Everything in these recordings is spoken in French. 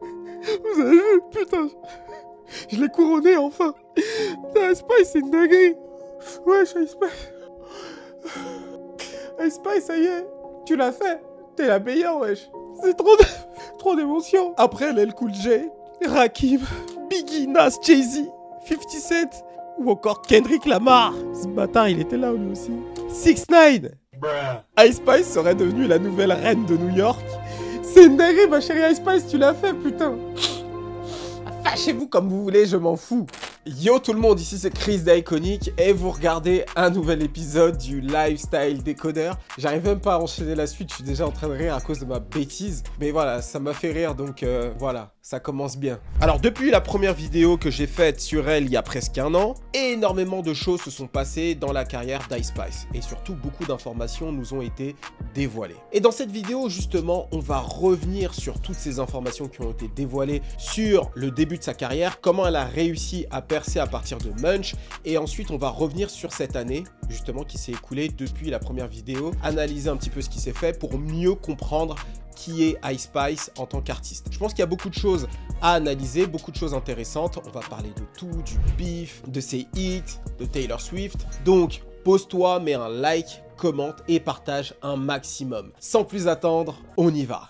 Vous avez vu? Putain, je l'ai couronné enfin. Putain, Ice Spice, c'est une dinguerie. Wesh, Ice Spice. Ice Spice, ça y est, tu l'as fait. T'es la meilleure, wesh. C'est trop d'émotion. Après, LL Cool J, Rakim, Biggie, Nas, Jay-Z, 50 Cent ou encore Kendrick Lamar. Ce bâtard, il était là lui aussi. 6ix9ine. Ice Spice serait devenue la nouvelle reine de New York. C'est une dinguerie, ma chérie Ice Spice, tu l'as fait, putain. Fâchez-vous comme vous voulez, je m'en fous. Yo tout le monde, ici c'est Chris d'Iconic et vous regardez un nouvel épisode du Lifestyle Décodeur. J'arrive même pas à enchaîner la suite, je suis déjà en train de rire à cause de ma bêtise. Mais voilà, ça m'a fait rire donc voilà, ça commence bien. Alors depuis la première vidéo que j'ai faite sur elle il y a presque un an, énormément de choses se sont passées dans la carrière d'Ice Spice. Et surtout beaucoup d'informations nous ont été dévoilées. Et dans cette vidéo justement, on va revenir sur toutes ces informations qui ont été dévoilées sur le début de sa carrière, comment elle a réussi à percer à partir de Munch, et ensuite on va revenir sur cette année justement qui s'est écoulée depuis la première vidéo, analyser un petit peu ce qui s'est fait pour mieux comprendre qui est Ice Spice en tant qu'artiste. Je pense qu'il y a beaucoup de choses à analyser, beaucoup de choses intéressantes. On va parler de tout, du beef, de ses hits, de Taylor Swift. Donc pose-toi, mets un like, commente et partage un maximum. Sans plus attendre, on y va.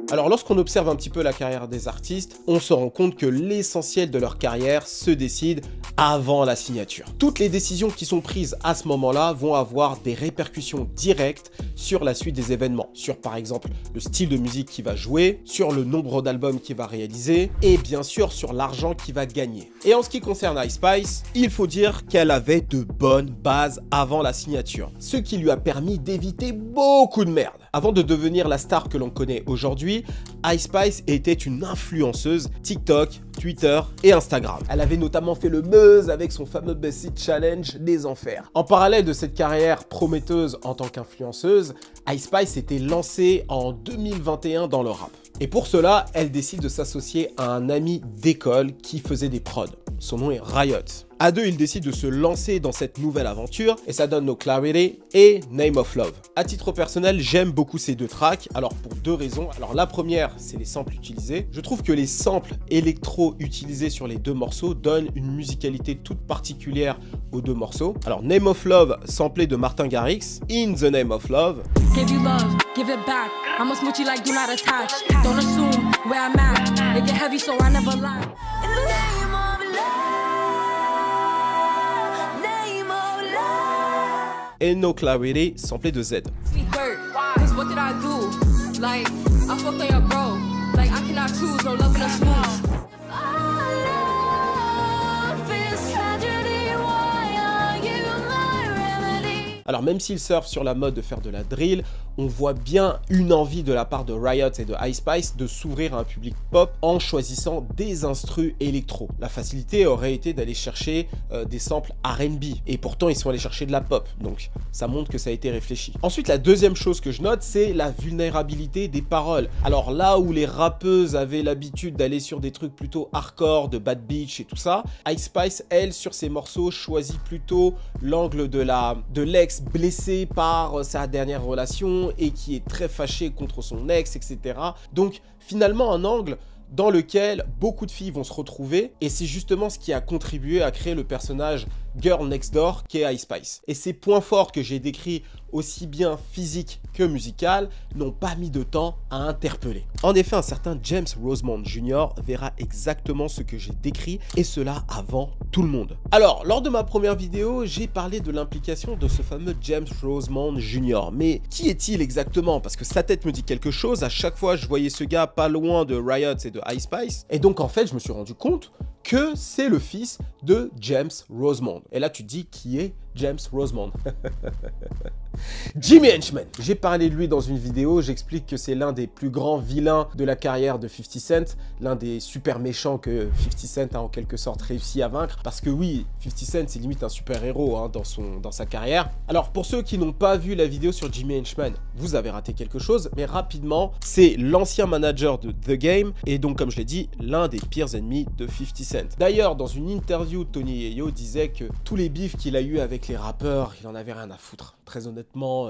Alors lorsqu'on observe un petit peu la carrière des artistes, on se rend compte que l'essentiel de leur carrière se décide avant la signature. Toutes les décisions qui sont prises à ce moment-là vont avoir des répercussions directes sur la suite des événements, sur par exemple le style de musique qu'il va jouer, sur le nombre d'albums qu'il va réaliser et bien sûr sur l'argent qu'il va gagner. Et en ce qui concerne Ice Spice, il faut dire qu'elle avait de bonnes bases avant la signature, ce qui lui a permis d'éviter beaucoup de merde. Avant de devenir la star que l'on connaît aujourd'hui, Ice Spice était une influenceuse TikTok, Twitter et Instagram. Elle avait notamment fait le buzz avec son fameux Best Hit Challenge des enfers. En parallèle de cette carrière prometteuse en tant qu'influenceuse, Ice Spice s'était lancée en 2021 dans le rap. Et pour cela, elle décide de s'associer à un ami d'école qui faisait des prods. Son nom est Riot. À deux, ils décident de se lancer dans cette nouvelle aventure et ça donne No Clarity et Name of Love. À titre personnel, j'aime beaucoup ces deux tracks, alors pour deux raisons. Alors la première, c'est les samples utilisés. Je trouve que les samples électro utilisés sur les deux morceaux donnent une musicalité toute particulière aux deux morceaux. Alors Name of Love, samplé de Martin Garrix, In the Name of Love. Give you love, give it back. I'm a smoochie like do not attach. Don't assume where I'm at. It get heavy so I never lie. In the name of love, name of love. Et No Clarity, samplé de Z. Sweet dirt, cause what did I do? Like, I fucked on your bro. Like, I cannot choose, no love in a smooch. Alors même s'ils surfent sur la mode de faire de la drill, on voit bien une envie de la part de Riot et de Ice Spice de s'ouvrir à un public pop en choisissant des instrus électro. La facilité aurait été d'aller chercher des samples R&B et pourtant ils sont allés chercher de la pop, donc ça montre que ça a été réfléchi. Ensuite, la deuxième chose que je note, c'est la vulnérabilité des paroles. Alors là où les rappeuses avaient l'habitude d'aller sur des trucs plutôt hardcore, de Bad Bitch et tout ça, Ice Spice, elle, sur ses morceaux, choisit plutôt l'angle de l'ex blessé par sa dernière relation et qui est très fâché contre son ex, etc. Donc finalement un angle dans lequel beaucoup de filles vont se retrouver et c'est justement ce qui a contribué à créer le personnage Girl Next Door qu'est Ice Spice. Et ces points forts que j'ai décrits aussi bien physiques que musical n'ont pas mis de temps à interpeller. En effet, un certain James Rosemond Jr. verra exactement ce que j'ai décrit et cela avant tout le monde. Alors, lors de ma première vidéo, j'ai parlé de l'implication de ce fameux James Rosemond Jr. Mais qui est-il exactement? Parce que sa tête me dit quelque chose, à chaque fois je voyais ce gars pas loin de Riot et de Ice Spice et donc en fait je me suis rendu compte que c'est le fils de James Rosemond. Et là tu te dis qui est James Rosemond. Jimmy Henchman. J'ai parlé de lui dans une vidéo, j'explique que c'est l'un des plus grands vilains de la carrière de 50 Cent, l'un des super méchants que 50 Cent a en quelque sorte réussi à vaincre, parce que oui, 50 Cent c'est limite un super-héros hein, dans sa carrière. Alors pour ceux qui n'ont pas vu la vidéo sur Jimmy Henchman, vous avez raté quelque chose, mais rapidement, c'est l'ancien manager de The Game, et donc comme je l'ai dit, l'un des pires ennemis de 50 Cent. D'ailleurs, dans une interview, Tony Yayo disait que tous les bifs qu'il a eu avec les rappeurs, il en avait rien à foutre. Très honnêtement,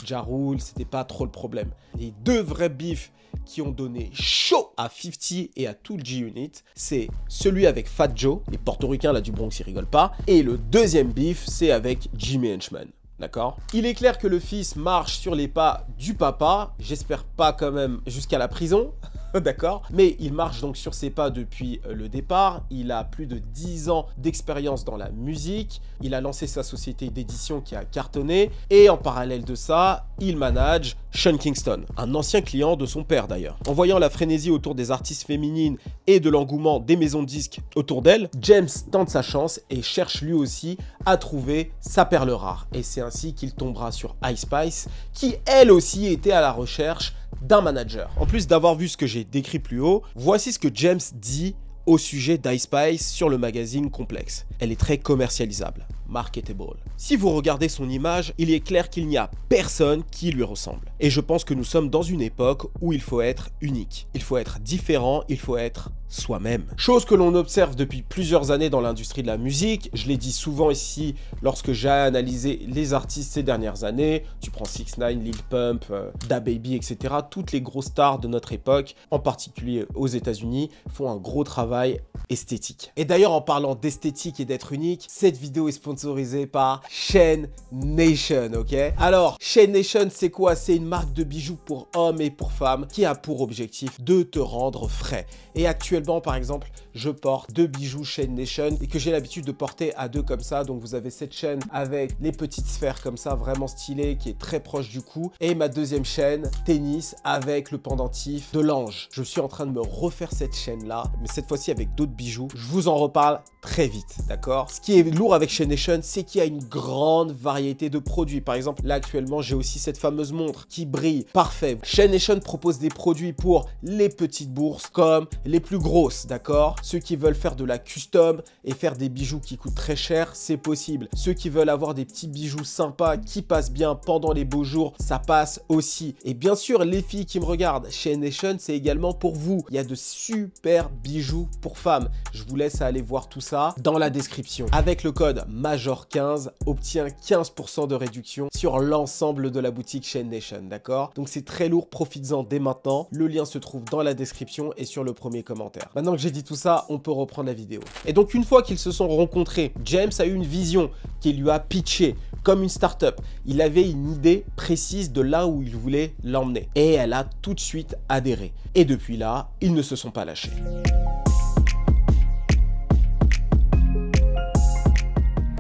Ja Rule, c'était pas trop le problème. Les deux vrais bifs qui ont donné chaud à 50 et à tout le G-Unit, c'est celui avec Fat Joe, les portoricains là du Bronx ils rigolent pas, et le deuxième bif, c'est avec Jimmy Henchman. D'accord? Il est clair que le fils marche sur les pas du papa, j'espère pas quand même jusqu'à la prison, d'accord? Mais il marche donc sur ses pas depuis le départ, il a plus de 10 ans d'expérience dans la musique, il a lancé sa société d'édition qui a cartonné, et en parallèle de ça, il manage Sean Kingston, un ancien client de son père d'ailleurs. En voyant la frénésie autour des artistes féminines et de l'engouement des maisons de disques autour d'elle, James tente sa chance et cherche lui aussi à trouver sa perle rare. Et c'est ainsi qu'il tombera sur Ice Spice, qui elle aussi était à la recherche d'un manager. En plus d'avoir vu ce que j'ai décrit plus haut, voici ce que James dit au sujet d'Ice Spice sur le magazine Complex. Elle est très commercialisable, marketable. Si vous regardez son image, il est clair qu'il n'y a personne qui lui ressemble. Et je pense que nous sommes dans une époque où il faut être unique. Il faut être différent, il faut être soi-même. Chose que l'on observe depuis plusieurs années dans l'industrie de la musique. Je l'ai dit souvent ici lorsque j'ai analysé les artistes ces dernières années. Tu prends 6ix9ine, Lil Pump, DaBaby, etc. Toutes les grosses stars de notre époque, en particulier aux États-Unis, font un gros travail esthétique. Et d'ailleurs, en parlant d'esthétique et d'être unique, cette vidéo est sponsorisée par Chain Nation, ok? Alors, Chain Nation, c'est quoi? C'est une marque de bijoux pour hommes et pour femmes qui a pour objectif de te rendre frais. Et actuellement, par exemple, je porte 2 bijoux Chain Nation et que j'ai l'habitude de porter à 2 comme ça. Donc, vous avez cette chaîne avec les petites sphères comme ça, vraiment stylée, qui est très proche du cou. Et ma deuxième chaîne, tennis, avec le pendentif de l'ange. Je suis en train de me refaire cette chaîne-là, mais cette fois-ci avec d'autres bijoux. Je vous en reparle très vite, d'accord? Ce qui est lourd avec Chain Nation, c'est qu'il y a une grande variété de produits. Par exemple, là actuellement, j'ai aussi cette fameuse montre qui brille. Parfait. Chain Nation propose des produits pour les petites bourses comme les plus grosses, d'accord? Ceux qui veulent faire de la custom et faire des bijoux qui coûtent très cher, c'est possible. Ceux qui veulent avoir des petits bijoux sympas qui passent bien pendant les beaux jours, ça passe aussi. Et bien sûr, les filles qui me regardent, Chain Nation, c'est également pour vous. Il y a de super bijoux pour femmes. Je vous laisse aller voir tout ça dans la description. Avec le code MAJOR15, obtiens 15% de réduction sur l'ensemble de la boutique Chain Nation, d'accord? Donc c'est très lourd, profites-en dès maintenant. Le lien se trouve dans la description et sur le premier commentaire. Maintenant que j'ai dit tout ça, on peut reprendre la vidéo. Et donc une fois qu'ils se sont rencontrés, James a eu une vision qu'il lui a pitché comme une start-up. Il avait une idée précise de là où il voulait l'emmener. Et elle a tout de suite adhéré. Et depuis là, ils ne se sont pas lâchés.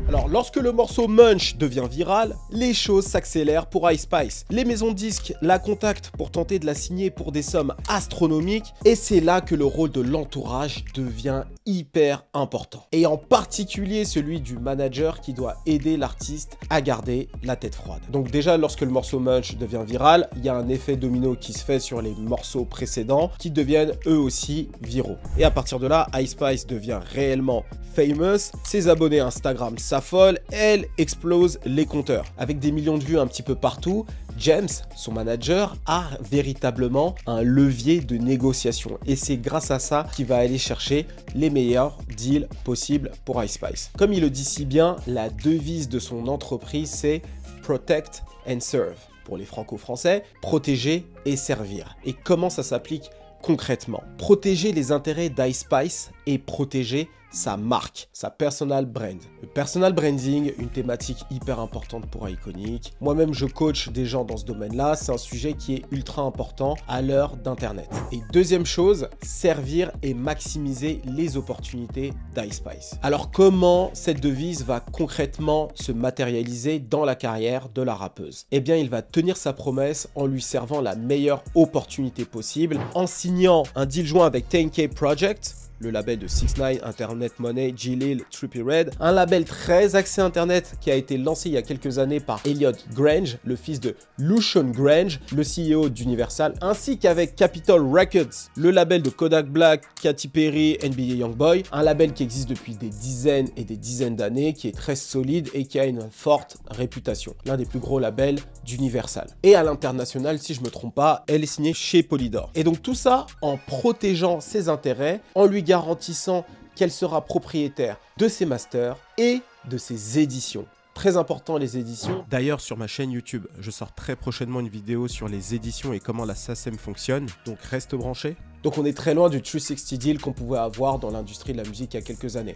Alors, lorsque le morceau Munch devient viral, les choses s'accélèrent pour Ice Spice. Les maisons de disques la contactent pour tenter de la signer pour des sommes astronomiques et c'est là que le rôle de l'entourage devient hyper important. Et en particulier celui du manager qui doit aider l'artiste à garder la tête froide. Donc déjà, lorsque le morceau Munch devient viral, il y a un effet domino qui se fait sur les morceaux précédents qui deviennent eux aussi viraux. Et à partir de là, Ice Spice devient réellement famous, ses abonnés Instagram s'affolent, elle explose les compteurs. Avec des millions de vues un petit peu partout, James, son manager, a véritablement un levier de négociation. Et c'est grâce à ça qu'il va aller chercher les meilleurs deals possibles pour Ice Spice. Comme il le dit si bien, la devise de son entreprise, c'est « Protect and Serve ». Pour les franco-français, protéger et servir. Et comment ça s'applique concrètement? Protéger les intérêts d'Ice Spice et protéger sa marque, sa personal brand. Le personal branding, une thématique hyper importante pour Iconic. Moi-même, je coach des gens dans ce domaine-là. C'est un sujet qui est ultra important à l'heure d'Internet. Et deuxième chose, servir et maximiser les opportunités d'Ice Spice. Alors, comment cette devise va concrètement se matérialiser dans la carrière de la rappeuse? Eh bien, il va tenir sa promesse en lui servant la meilleure opportunité possible, en signant un deal joint avec 10K Project, le label de 6ix9ine, Internet Money, G-Lil, Trippie Redd. Un label très axé internet qui a été lancé il y a quelques années par Elliot Grange, le fils de Lucian Grange, le CEO d'Universal, ainsi qu'avec Capitol Records, le label de Kodak Black, Katy Perry, NBA Youngboy. Un label qui existe depuis des dizaines et des dizaines d'années, qui est très solide et qui a une forte réputation. L'un des plus gros labels d'Universal. Et à l'international, si je me trompe pas, elle est signée chez Polydor. Et donc tout ça en protégeant ses intérêts, en lui garantissant qu'elle sera propriétaire de ses masters et de ses éditions. Très important les éditions. D'ailleurs sur ma chaîne YouTube, je sors très prochainement une vidéo sur les éditions et comment la SACEM fonctionne, donc reste branché. Donc on est très loin du 360 deal qu'on pouvait avoir dans l'industrie de la musique il y a quelques années.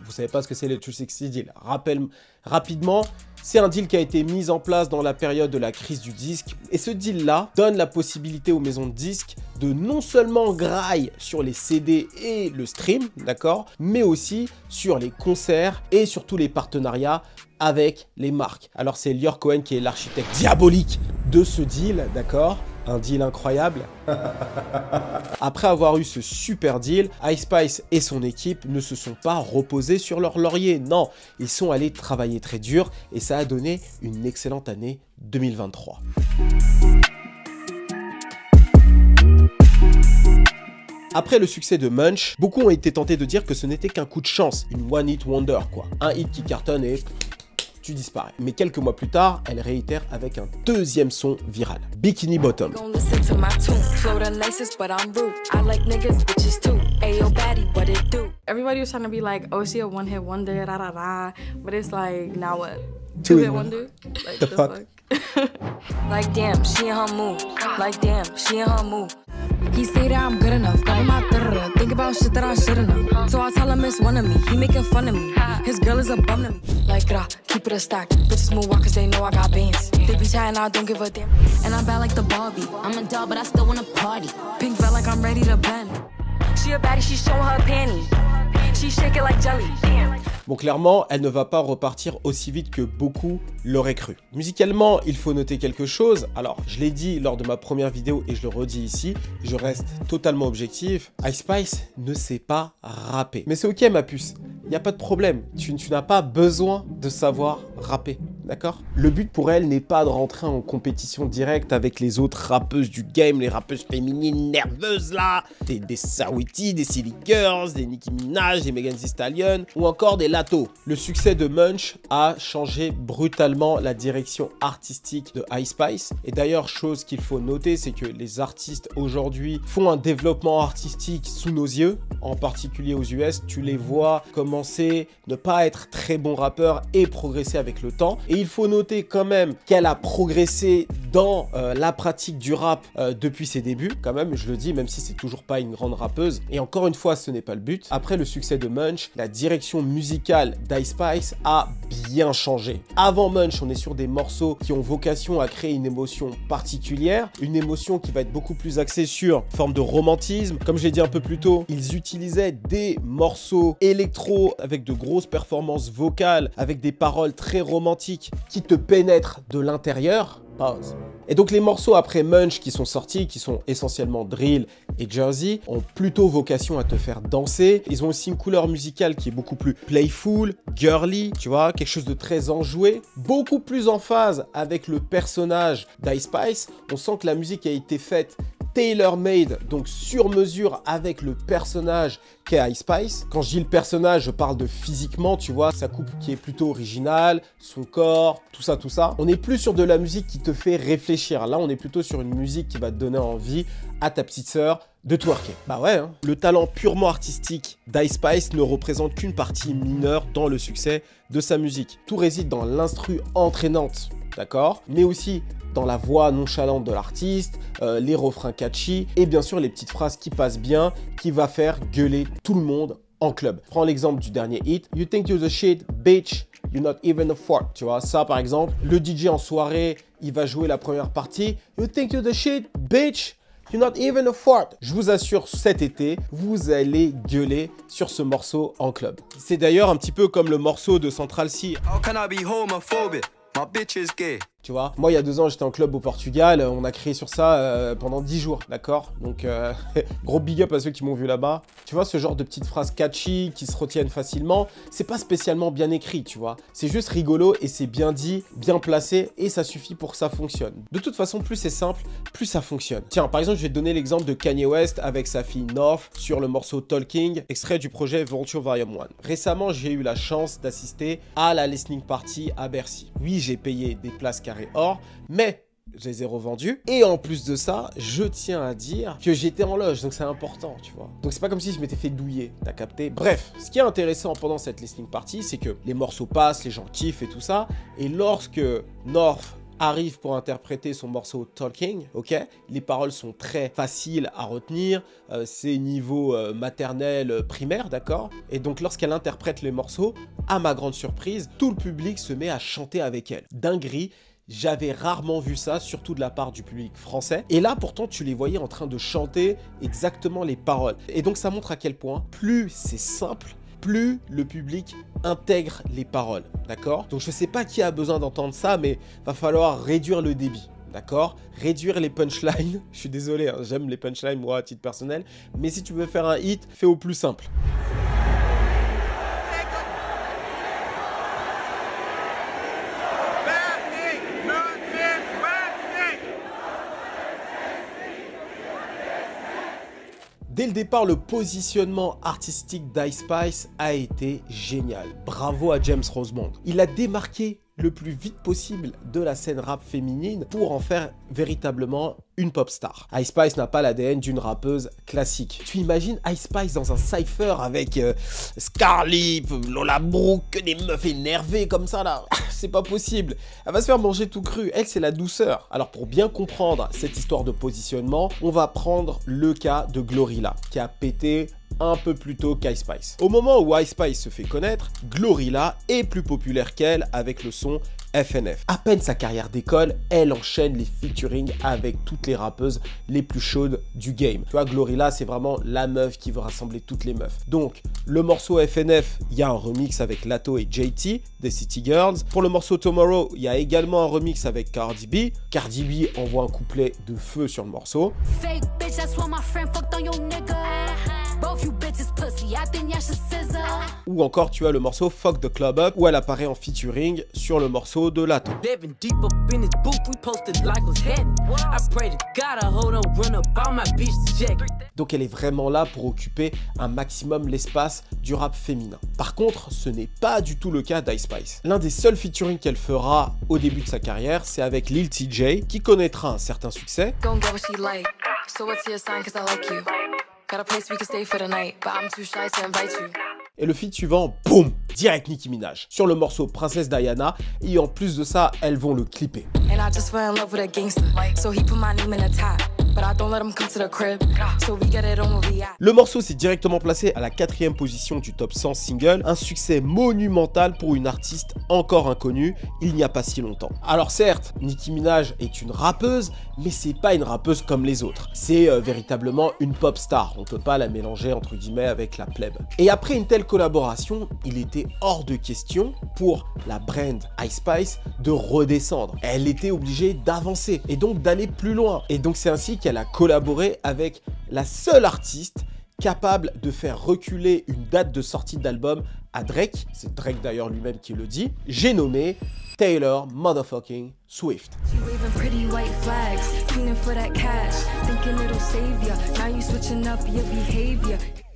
Vous savez pas ce que c'est le 360 deal. Rappelle rapidement, c'est un deal qui a été mis en place dans la période de la crise du disque. Et ce deal-là donne la possibilité aux maisons de disques de non seulement grailler sur les CD et le stream, d'accord, mais aussi sur les concerts et sur tous les partenariats avec les marques. Alors c'est Lior Cohen qui est l'architecte diabolique de ce deal, d'accord? Un deal incroyable. Après avoir eu ce super deal, Ice Spice et son équipe ne se sont pas reposés sur leur laurier. Non, ils sont allés travailler très dur et ça a donné une excellente année 2023. Après le succès de Munch, beaucoup ont été tentés de dire que ce n'était qu'un coup de chance, une one hit wonder quoi. Un hit qui cartonne et tu disparais. Mais quelques mois plus tard, elle réitère avec un deuxième son viral, Bikini Bottom. Everybody was trying to be like, oh, she a one hit wonder, da da da, but it's like, now what? Two hit wonder? Like the fuck? Like damn, she in her mood. Like damn, she in her mood. He say that I'm good enough, got my da-da-da. Think about shit that I should've known. So I tell him it's one of me, he making fun of me. His girl is a bum to me. Like, keep it a stack. Bitches move walk cause they know I got bands. They be chatting, I don't give a damn. And I'm bad like the Barbie. I'm a doll, but I still wanna party. Pink felt like I'm ready to bend. She a baddie, she showing her panties. She shake it like jelly. Bon, clairement, elle ne va pas repartir aussi vite que beaucoup l'auraient cru. Musicalement, il faut noter quelque chose. Alors, je l'ai dit lors de ma première vidéo et je le redis ici, je reste totalement objectif. Ice Spice ne sait pas rapper. Mais c'est ok, ma puce. Il n'y a pas de problème. Tu n'as pas besoin de savoir rapper. D'accord? Le but pour elle n'est pas de rentrer en compétition directe avec les autres rappeuses du game, les rappeuses féminines nerveuses là, des Saweetie, des Silly Girls, des Nicki Minaj, des Megan Thee Stallion ou encore des Lato. Le succès de Munch a changé brutalement la direction artistique de Ice Spice. Et d'ailleurs, chose qu'il faut noter, c'est que les artistes aujourd'hui font un développement artistique sous nos yeux, en particulier aux US. Tu les vois commencer, ne pas être très bons rappeurs et progresser avec le temps. Et il faut noter quand même qu'elle a progressé dans la pratique du rap depuis ses débuts, quand même, je le dis, même si c'est toujours pas une grande rappeuse. Et encore une fois, ce n'est pas le but. Après le succès de Munch, la direction musicale d'Ice Spice a bien changé. Avant Munch, on est sur des morceaux qui ont vocation à créer une émotion particulière, une émotion qui va être beaucoup plus axée sur forme de romantisme. Comme je l'ai dit un peu plus tôt, ils utilisaient des morceaux électro avec de grosses performances vocales, avec des paroles très romantiques qui te pénètrent de l'intérieur. Pause. Et donc les morceaux après Munch qui sont sortis, qui sont essentiellement drill et Jersey, ont plutôt vocation à te faire danser. Ils ont aussi une couleur musicale qui est beaucoup plus playful, girly, tu vois, quelque chose de très enjoué, beaucoup plus en phase avec le personnage d'Ice Spice. On sent que la musique a été faite tailor-made, donc sur mesure avec le personnage qu'est Ice Spice. Quand je dis le personnage, je parle de physiquement, tu vois, sa coupe qui est plutôt originale, son corps, tout ça. On n'est plus sur de la musique qui te fait réfléchir. Là, on est plutôt sur une musique qui va te donner envie à ta petite sœur de twerker. Bah ouais, hein. Le talent purement artistique d'Ice Spice ne représente qu'une partie mineure dans le succès de sa musique. Tout réside dans l'instru entraînante, d'accord, mais aussi dans la voix nonchalante de l'artiste, les refrains catchy et bien sûr les petites phrases qui passent bien, qui va faire gueuler tout le monde en club. Prends l'exemple du dernier hit, You think you're the shit, bitch, you're not even a fart. Tu vois, ça par exemple, le DJ en soirée, il va jouer la première partie, You think you're the shit, bitch, you're not even a fart. Je vous assure, cet été, vous allez gueuler sur ce morceau en club. C'est d'ailleurs un petit peu comme le morceau de Central C. How can I be homophobic? My bitch is gay. Tu vois, moi il y a 2 ans j'étais en club au Portugal, on a crié sur ça pendant 10 jours, d'accord? Donc gros big up à ceux qui m'ont vu là-bas. Tu vois, ce genre de petites phrases catchy qui se retiennent facilement, c'est pas spécialement bien écrit, tu vois. C'est juste rigolo et c'est bien dit, bien placé et ça suffit pour que ça fonctionne. De toute façon, plus c'est simple, plus ça fonctionne. Tiens, par exemple, je vais te donner l'exemple de Kanye West avec sa fille North sur le morceau Talking, extrait du projet Vulture Volume 1. Récemment, j'ai eu la chance d'assister à la listening party à Bercy. Oui, j'ai payé des places carré or, mais je les ai revendus. Et en plus de ça, je tiens à dire que j'étais en loge, donc c'est important, tu vois. Donc c'est pas comme si je m'étais fait douiller, t'as capté? Bref, ce qui est intéressant pendant cette listening party, c'est que les morceaux passent, les gens kiffent et tout ça. Et lorsque North arrive pour interpréter son morceau Talking, ok? Les paroles sont très faciles à retenir, c'est niveau maternel, primaire, d'accord? Et donc lorsqu'elle interprète les morceaux, à ma grande surprise, tout le public se met à chanter avec elle. Dinguerie. J'avais rarement vu ça, surtout de la part du public français. Et là, pourtant, tu les voyais en train de chanter exactement les paroles. Et donc, ça montre à quel point, plus c'est simple, plus le public intègre les paroles, d'accord? Donc, je sais pas qui a besoin d'entendre ça, mais va falloir réduire le débit. D'accord? Réduire les punchlines. Je suis désolé, hein, j'aime les punchlines, moi, à titre personnel. Mais si tu veux faire un hit, fais au plus simple. Dès le départ, le positionnement artistique d'Ice Spice a été génial. Bravo à James Rosemond. Il a démarqué le plus vite possible de la scène rap féminine pour en faire véritablement une pop star. Ice Spice n'a pas l'ADN d'une rappeuse classique. Tu imagines Ice Spice dans un cypher avec Scarlett, Lola Brooke, que des meufs énervées comme ça là. C'est pas possible. Elle va se faire manger tout cru. Elle, c'est la douceur. Alors pour bien comprendre cette histoire de positionnement, on va prendre le cas de Glorilla qui a pété un peu plus tôt qu'Ice Spice. Au moment où Ice Spice se fait connaître, Glorilla est plus populaire qu'elle avec le son FNF. À peine sa carrière décolle, elle enchaîne les featuring avec toutes les rappeuses les plus chaudes du game. Tu vois, Glorilla, c'est vraiment la meuf qui veut rassembler toutes les meufs. Donc, le morceau FNF, il y a un remix avec Lato et JT, des City Girls. Pour le morceau Tomorrow, il y a également un remix avec Cardi B. Cardi B envoie un couplet de feu sur le morceau. Fake bitch, that's why my friend fucked on your nigga. Ou encore tu as le morceau Fuck the Club Up où elle apparaît en featuring sur le morceau de Lato. Donc elle est vraiment là pour occuper un maximum l'espace du rap féminin. Par contre, ce n'est pas du tout le cas d'Ice Spice. L'un des seuls featuring qu'elle fera au début de sa carrière, c'est avec Lil TJ qui connaîtra un certain succès. Et le feat suivant, boum, direct Nicki Minaj sur le morceau Princesse Diana et en plus de ça, elles vont le clipper. Le morceau s'est directement placé à la 4e position du top 100 single, un succès monumental pour une artiste encore inconnue il n'y a pas si longtemps. Alors certes, Nicki Minaj est une rappeuse, mais c'est pas une rappeuse comme les autres. C'est véritablement une pop star, on peut pas la mélanger entre guillemets avec la plèbe. Et après une telle collaboration, il était hors de question pour la brand Ice Spice de redescendre. Elle était obligée d'avancer et donc d'aller plus loin. Et donc c'est ainsi qu'elle a collaboré avec la seule artiste capable de faire reculer une date de sortie d'album à Drake. C'est Drake d'ailleurs lui-même qui le dit. J'ai nommé Taylor Motherfucking Swift.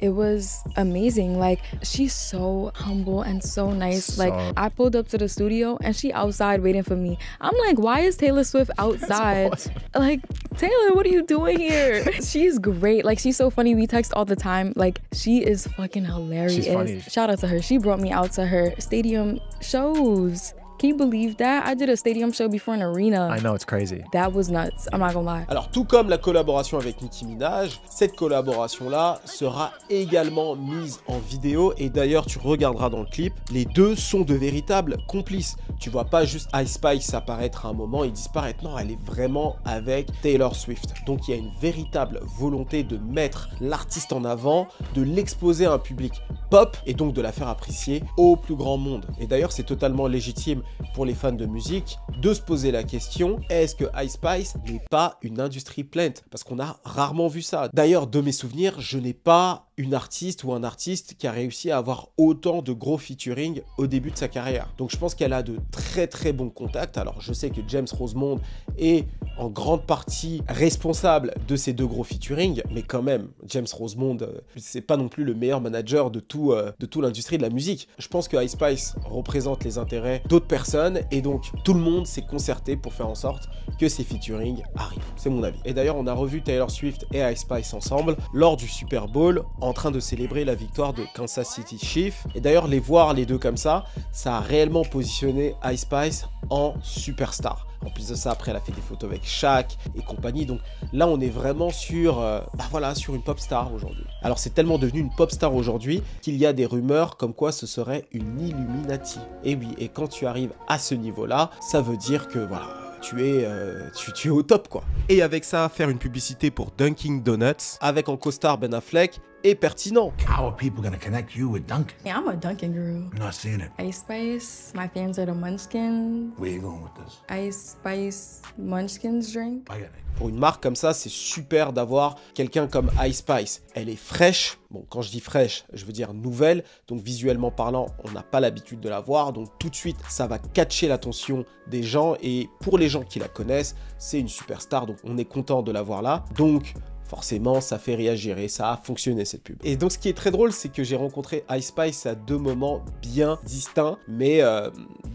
It was amazing. Like, she's so humble and so nice. Like, I pulled up to the studio and she outside waiting for me. I'm like, why is Taylor Swift outside? Awesome. Like, Taylor, what are you doing here? She's great. Like, she's so funny. We text all the time. Like, she is fucking hilarious. She's funny. Shout out to her. She brought me out to her stadium shows. Can you believe that? I did a stadium show before an arena. I know, it's crazy. That was nuts. I'm not gonna lie. Alors, tout comme la collaboration avec Nicki Minaj, cette collaboration-là sera également mise en vidéo. Et d'ailleurs, tu regarderas dans le clip, les deux sont de véritables complices. Tu vois pas juste Ice Spice apparaître à un moment et disparaître. Non, elle est vraiment avec Taylor Swift. Donc, il y a une véritable volonté de mettre l'artiste en avant, de l'exposer à un public pop et donc de la faire apprécier au plus grand monde. Et d'ailleurs, c'est totalement légitime. pour les fans de musique de se poser la question, est-ce que Ice Spice n'est pas une industrie plainte? Parce qu'on a rarement vu ça. D'ailleurs, de mes souvenirs, je n'ai pas une artiste ou un artiste qui a réussi à avoir autant de gros featuring au début de sa carrière. Donc je pense qu'elle a de très très bons contacts. Alors je sais que James Rosemond est en grande partie responsable de ces 2 gros featuring, mais quand même, James Rosemond, c'est pas non plus le meilleur manager de tout l'industrie de la musique. Je pense que Ice Spice représente les intérêts d'autres personnes et donc tout le monde s'est concerté pour faire en sorte que ces featuring arrivent. C'est mon avis. Et d'ailleurs, on a revu Taylor Swift et Ice Spice ensemble lors du Super Bowl en train de célébrer la victoire de Kansas City Chiefs. Et d'ailleurs, les voir les deux comme ça a réellement positionné Ice Spice en superstar. En plus de ça, après, elle a fait des photos avec Shaq et compagnie. Donc là, on est vraiment sur, sur une pop star aujourd'hui. Alors, c'est tellement devenu une pop star aujourd'hui qu'il y a des rumeurs comme quoi ce serait une Illuminati. Et oui, et quand tu arrives à ce niveau-là, ça veut dire que voilà, tu es au top, quoi. Et avec ça, faire une publicité pour Dunkin' Donuts avec en costard Ben Affleck est pertinent. How are people gonna connect you with Dunkin'? Yeah, I'm a Dunkin' girl. I'm not seeing it. Ice Spice, my fans are the Munchkins. Where you going with this? Ice Spice Munchkins drink. I got it. Pour une marque comme ça, c'est super d'avoir quelqu'un comme Ice Spice. Elle est fraîche. Bon, quand je dis fraîche, je veux dire nouvelle. Donc visuellement parlant, on n'a pas l'habitude de la voir. Donc tout de suite, ça va catcher l'attention des gens. Et pour les gens qui la connaissent, c'est une superstar. Donc on est content de la voir là. Donc forcément, ça fait réagir et ça a fonctionné cette pub. Et donc, ce qui est très drôle, c'est que j'ai rencontré Ice Spice à 2 moments bien distincts, mais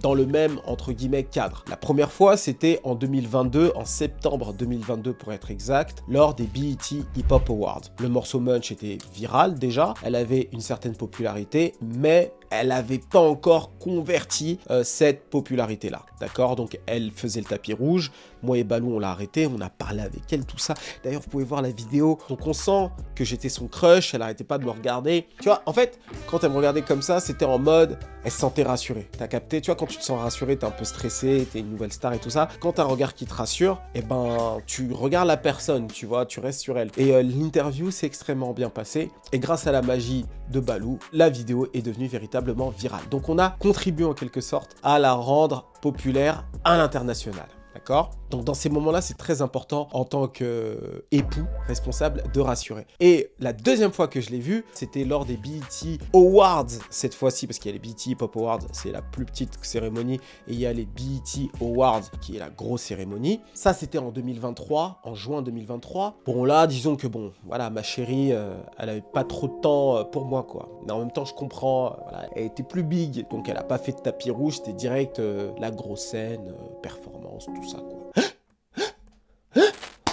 dans le même, entre guillemets, cadre. La première fois, c'était en 2022, en septembre 2022 pour être exact, lors des BET Hip Hop Awards. Le morceau Munch était viral déjà, elle avait une certaine popularité, mais elle n'avait pas encore converti cette popularité-là, d'accord? Donc, elle faisait le tapis rouge, moi et Balou, on l'a arrêté, on a parlé avec elle, tout ça. D'ailleurs, vous pouvez voir la vidéo. Donc, on sent que j'étais son crush, elle n'arrêtait pas de me regarder. Tu vois, en fait, quand elle me regardait comme ça, c'était en mode, elle se sentait rassurée. T'as capté? Tu vois, quand tu te sens rassuré, t'es un peu stressé, t'es une nouvelle star et tout ça. Quand t'as un regard qui te rassure, eh ben, tu regardes la personne, tu vois, tu restes sur elle. Et l'interview s'est extrêmement bien passée. Et grâce à la magie de Balou, la vidéo est devenue véritablement virale. Donc, on a contribué en quelque sorte à la rendre populaire à l'international. D'accord? Donc dans ces moments-là, c'est très important en tant qu'époux responsable de rassurer. Et la deuxième fois que je l'ai vu, c'était lors des BET Awards, cette fois-ci, parce qu'il y a les BET Hip Hop Awards, c'est la plus petite cérémonie, et il y a les BET Awards, qui est la grosse cérémonie. Ça, c'était en 2023, en juin 2023. Bon là, disons que bon, voilà, ma chérie, elle avait pas trop de temps pour moi, quoi. Mais en même temps, je comprends, voilà, elle était plus big, donc elle a pas fait de tapis rouge, c'était direct la grosse scène, performance, tout ça, quoi.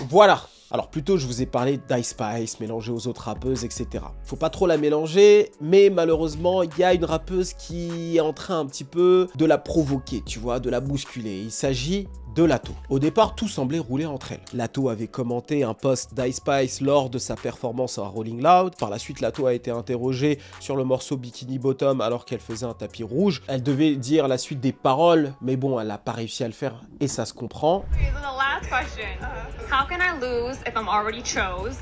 Voilà. Alors plutôt, je vous ai parlé d'Ice Spice mélangée aux autres rappeuses, etc. Faut pas trop la mélanger, mais malheureusement, il y a une rappeuse qui est en train un petit peu de la provoquer, tu vois, de la bousculer. Il s'agit de Latto. Au départ, tout semblait rouler entre elles. Latto avait commenté un post d'Ice Spice lors de sa performance à Rolling Loud. Par la suite, Latto a été interrogée sur le morceau Bikini Bottom alors qu'elle faisait un tapis rouge. Elle devait dire la suite des paroles, mais bon, elle n'a pas réussi à le faire et ça se comprend. Last question. How can I lose if I'm already chose?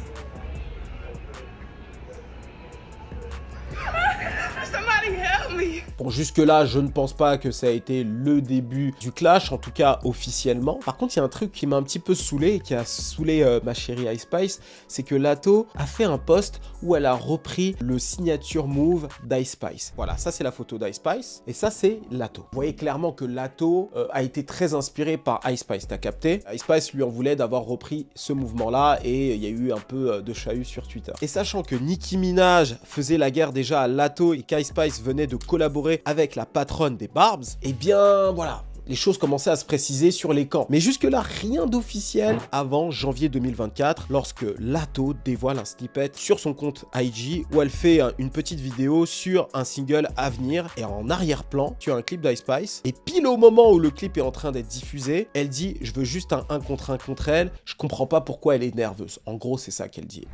Somebody help me. Bon, jusque-là, je ne pense pas que ça a été le début du clash, en tout cas officiellement. Par contre, il y a un truc qui m'a un petit peu saoulé, et qui a saoulé ma chérie Ice Spice, c'est que Latto a fait un post où elle a repris le signature move d'Ice Spice. Voilà, ça c'est la photo d'Ice Spice, et ça c'est Latto. Vous voyez clairement que Latto a été très inspiré par Ice Spice, t'as capté? Ice Spice lui en voulait d'avoir repris ce mouvement-là, et il y a eu un peu de chahut sur Twitter. Et sachant que Nicki Minaj faisait la guerre déjà à Latto et qu'Ice Spice venait de collaborer avec la patronne des Barbs, eh bien voilà, les choses commençaient à se préciser sur les camps. Mais jusque-là, rien d'officiel avant janvier 2024, lorsque Latto dévoile un snippet sur son compte IG où elle fait une petite vidéo sur un single à venir. Et en arrière-plan, tu as un clip d'Ice Spice. Et pile au moment où le clip est en train d'être diffusé, elle dit « Je veux juste un 1 contre 1 contre elle. Je comprends pas pourquoi elle est nerveuse. » En gros, c'est ça qu'elle dit.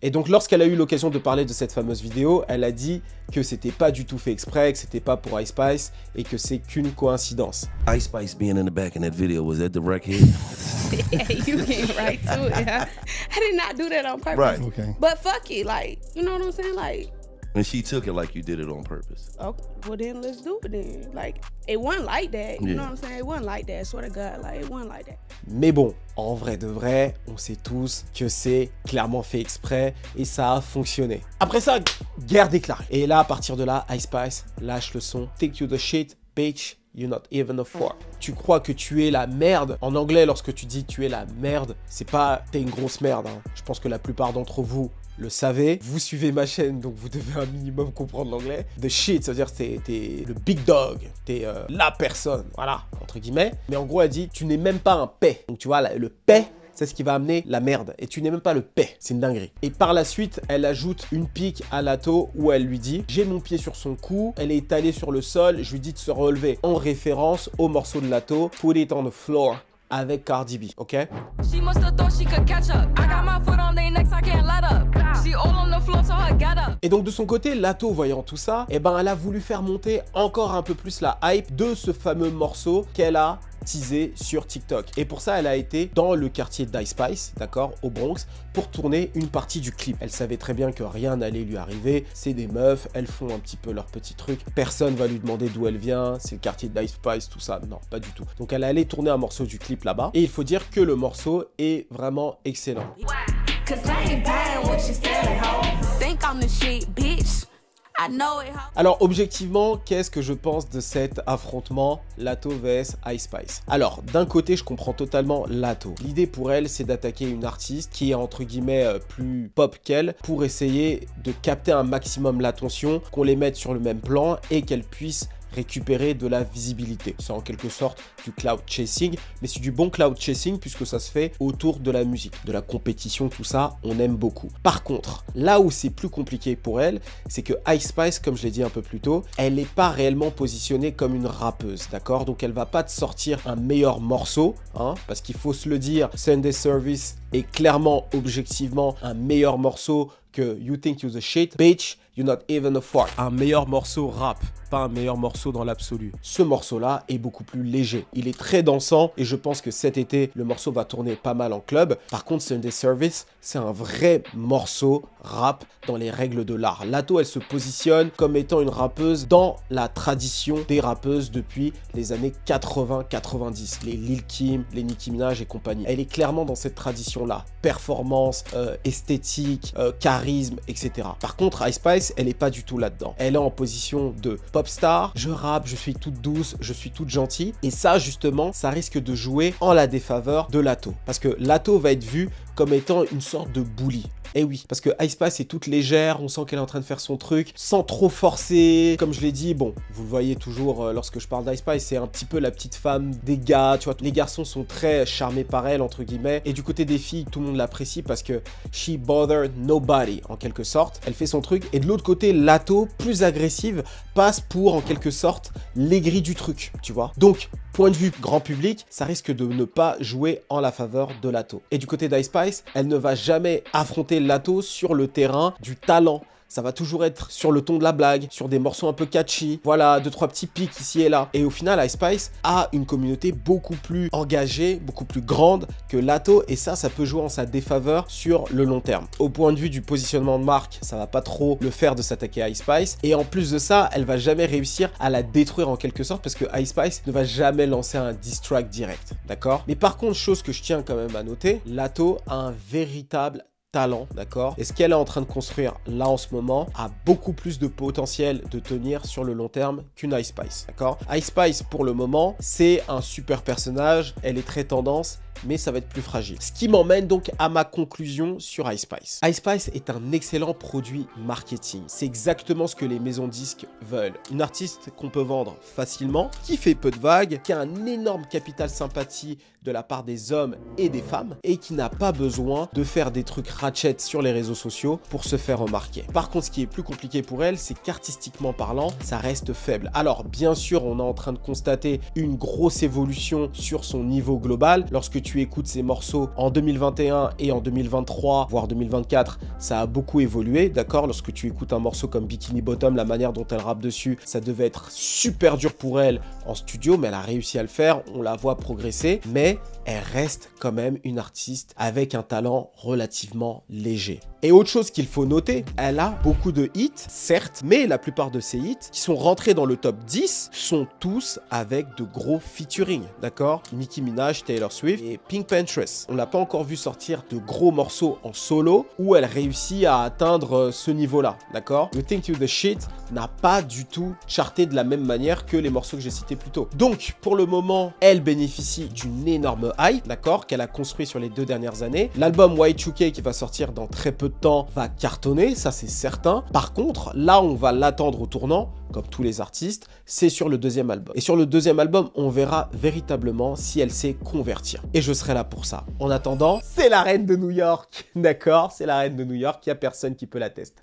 Et donc lorsqu'elle a eu l'occasion de parler de cette fameuse vidéo, elle a dit que c'était pas du tout fait exprès, que c'était pas pour Ice Spice et que c'est qu'une coïncidence. Ice Spice being in the back in that video, was that the wreckhead? You came right to it. Huh? I did not do that on purpose. Right. Okay. But fuck it, like, you know what I'm saying? Like, And she took it like you did it on purpose. oh, well then let's do it then. Like, it wasn't like that. You Yeah. know what I'm saying? It wasn't like that. I swear to God, like, it wasn't like that. Mais bon, en vrai de vrai, on sait tous que c'est clairement fait exprès et ça a fonctionné. Après ça, guerre déclarée. Et là, à partir de là, Ice Spice lâche le son. Take you the shit, bitch. You're not even a four. Tu crois que tu es la merde. En anglais, lorsque tu dis tu es la merde, c'est pas t'es une grosse merde. Hein. Je pense que la plupart d'entre vous le savez. Vous suivez ma chaîne, donc vous devez un minimum comprendre l'anglais. The shit, ça veut dire que t'es le big dog. T'es la personne. Voilà, entre guillemets. Mais en gros, elle dit tu n'es même pas un paix. Donc tu vois, le paix, c'est ce qui va amener la merde. Et tu n'es même pas le paix. C'est une dinguerie. Et par la suite, elle ajoute une pique à Latto où elle lui dit j'ai mon pied sur son cou. Elle est étalée sur le sol. Je lui dis de se relever. En référence au morceau de Latto, Put It on the Floor, avec Cardi B, ok? She must have thought she could catch up. I got my foot on their necks, I can't let up. She all on the floor, so her get up. Et donc de son côté, Latto, voyant tout ça, eh ben elle a voulu faire monter encore un peu plus la hype de ce fameux morceau qu'elle a teasé sur TikTok. Et pour ça, elle a été dans le quartier d'Ice Spice, d'accord, au Bronx, pour tourner une partie du clip. Elle savait très bien que rien n'allait lui arriver. C'est des meufs, elles font un petit peu leur petit truc. Personne va lui demander d'où elle vient, c'est le quartier d'Ice Spice, tout ça. Non, pas du tout. Donc elle allait tourner un morceau du clip là-bas. Et il faut dire que le morceau est vraiment excellent. Cause I ain't buying what you selling, ho. Think I'm the shit, bitch. I know it, ho. Alors objectivement, qu'est-ce que je pense de cet affrontement Latto vs Ice Spice? Alors d'un côté, je comprends totalement Latto. L'idée pour elle, c'est d'attaquer une artiste qui est entre guillemets plus pop qu'elle pour essayer de capter un maximum l'attention, qu'on les mette sur le même plan et qu'elle puisse récupérer de la visibilité. C'est en quelque sorte du cloud chasing, mais c'est du bon cloud chasing puisque ça se fait autour de la musique, de la compétition, tout ça, on aime beaucoup. Par contre, là où c'est plus compliqué pour elle, c'est que Ice Spice, comme je l'ai dit un peu plus tôt, elle n'est pas réellement positionnée comme une rappeuse, d'accord? Donc elle va pas te sortir un meilleur morceau, hein, parce qu'il faut se le dire, Sunday Service est clairement, objectivement, un meilleur morceau que You Think You're the Shit, Bitch, You're Not Even a Fart. Un meilleur morceau rap, pas un meilleur morceau dans l'absolu. Ce morceau-là est beaucoup plus léger. Il est très dansant et je pense que cet été, le morceau va tourner pas mal en club. Par contre, Sunday Service, c'est un vrai morceau rap dans les règles de l'art. Latto, elle se positionne comme étant une rappeuse dans la tradition des rappeuses depuis les années 80-90. Les Lil Kim, les Nicki Minaj et compagnie. Elle est clairement dans cette tradition-là. Performance, esthétique, charisme, etc. Par contre, Ice Spice, elle est pas du tout là-dedans. Elle est en position de pop star. Je rappe, je suis toute douce, je suis toute gentille. Et ça, justement, ça risque de jouer en la défaveur de Latto. Parce que Latto va être vue comme étant une sorte de bully. Eh oui, parce que Ice Spice est toute légère, on sent qu'elle est en train de faire son truc, sans trop forcer. Comme je l'ai dit, bon, vous le voyez toujours lorsque je parle d'Ice Spice, c'est un petit peu la petite femme des gars, tu vois. Les garçons sont très charmés par elle, entre guillemets. Et du côté des filles, tout le monde l'apprécie parce que she bothered nobody, en quelque sorte. Elle fait son truc. Et de l'autre côté, Latto, plus agressive, passe pour, en quelque sorte, l'aigri du truc, tu vois. Donc, point de vue grand public, ça risque de ne pas jouer en la faveur de Latto. Et du côté d'Ice Spice, elle ne va jamais affronter Latto sur le terrain du talent. Ça va toujours être sur le ton de la blague, sur des morceaux un peu catchy, voilà, 2-3 petits pics ici et là. Et au final, Ice Spice a une communauté beaucoup plus engagée, beaucoup plus grande que Latto, et ça peut jouer en sa défaveur sur le long terme. Au point de vue du positionnement de marque, ça va pas trop le faire de s'attaquer à Ice Spice, et en plus de ça, elle va jamais réussir à la détruire en quelque sorte, parce que Ice Spice ne va jamais lancer un diss track direct, d'accord? Mais par contre, chose que je tiens quand même à noter, Latto a un véritable talent, d'accord? Et ce qu'elle est en train de construire là en ce moment a beaucoup plus de potentiel de tenir sur le long terme qu'une Ice Spice, d'accord? Ice Spice, pour le moment, c'est un super personnage, elle est très tendance, mais ça va être plus fragile. Ce qui m'emmène donc à ma conclusion sur Ice Spice. Ice Spice est un excellent produit marketing. C'est exactement ce que les maisons disques veulent. Une artiste qu'on peut vendre facilement, qui fait peu de vagues, qui a un énorme capital sympathie de la part des hommes et des femmes, et qui n'a pas besoin de faire des trucs ratchet sur les réseaux sociaux pour se faire remarquer. Par contre, ce qui est plus compliqué pour elle, c'est qu'artistiquement parlant, ça reste faible. Alors, bien sûr, on est en train de constater une grosse évolution sur son niveau global. Lorsque tu écoutes ces morceaux en 2021 et en 2023, voire 2024, ça a beaucoup évolué, d'accord? Lorsque tu écoutes un morceau comme Bikini Bottom, la manière dont elle rappe dessus, ça devait être super dur pour elle en studio, mais elle a réussi à le faire, on la voit progresser, mais elle reste quand même une artiste avec un talent relativement léger. Et autre chose qu'il faut noter, elle a beaucoup de hits, certes, mais la plupart de ces hits qui sont rentrés dans le top 10 sont tous avec de gros featuring, d'accord? Nicki Minaj, Taylor Swift et Pink Panthers. On l'a pas encore vu sortir de gros morceaux en solo où elle réussit à atteindre ce niveau-là, d'accord? You Think You The Shit n'a pas du tout charté de la même manière que les morceaux que j'ai cités plus tôt. Donc, pour le moment, elle bénéficie d'une énorme hype, d'accord, qu'elle a construit sur les 2 dernières années. L'album Y2K qui va sortir dans très peu de temps va cartonner, ça c'est certain. Par contre, là on va l'attendre au tournant, comme tous les artistes, c'est sur le 2e album. Et sur le 2e album, on verra véritablement si elle sait convertir. Et je serai là pour ça. En attendant, c'est la reine de New York, d'accord? C'est la reine de New York, il n'y a personne qui peut la tester.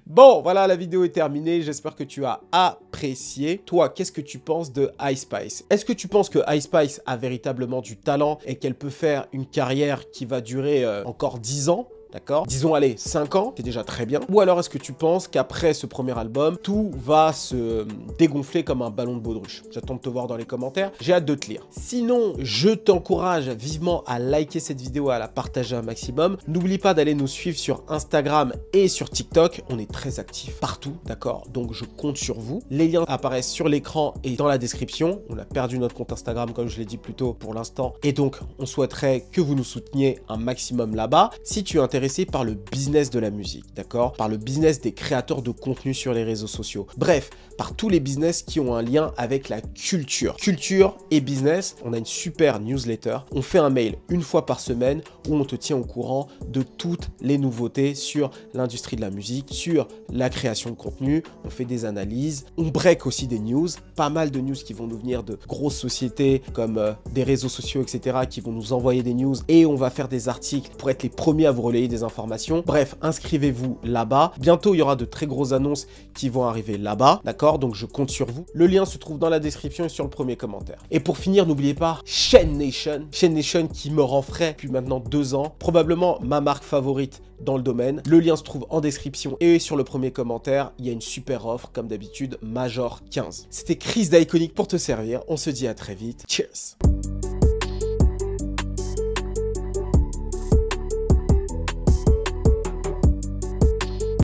Bon, voilà, la vidéo est terminée. J'espère que tu as apprécié. Toi, qu'est-ce que tu penses de Ice Spice? Est-ce que tu penses que Ice Spice a véritablement du talent et qu'elle peut faire une carrière qui va durer encore 10 ans? D'accord? Disons, allez, 5 ans, c'est déjà très bien. Ou alors, est-ce que tu penses qu'après ce premier album, tout va se dégonfler comme un ballon de baudruche? J'attends de te voir dans les commentaires. J'ai hâte de te lire. Sinon, je t'encourage vivement à liker cette vidéo, à la partager un maximum. N'oublie pas d'aller nous suivre sur Instagram et sur TikTok. On est très actifs partout, d'accord? Donc, je compte sur vous. Les liens apparaissent sur l'écran et dans la description. On a perdu notre compte Instagram, comme je l'ai dit plus tôt, pour l'instant. Et donc, on souhaiterait que vous nous souteniez un maximum là-bas. Si tu es intéressé par le business de la musique, d'accord? Par le business des créateurs de contenu sur les réseaux sociaux. Bref, par tous les business qui ont un lien avec la culture. Culture et business, on a une super newsletter. On fait un mail une fois par semaine où on te tient au courant de toutes les nouveautés sur l'industrie de la musique, sur la création de contenu. On fait des analyses. On break aussi des news. Pas mal de news qui vont nous venir de grosses sociétés comme des réseaux sociaux, etc. qui vont nous envoyer des news et on va faire des articles pour être les premiers à vous relayer des informations. Bref, inscrivez-vous là-bas. Bientôt, il y aura de très grosses annonces qui vont arriver là-bas, d'accord? Donc, je compte sur vous. Le lien se trouve dans la description et sur le premier commentaire. Et pour finir, n'oubliez pas Chain Nation. Chain Nation qui me rend frais depuis maintenant 2 ans. Probablement ma marque favorite dans le domaine. Le lien se trouve en description et sur le premier commentaire. Il y a une super offre, comme d'habitude, Major 15. C'était Chris d'Iconic pour te servir. On se dit à très vite. Cheers!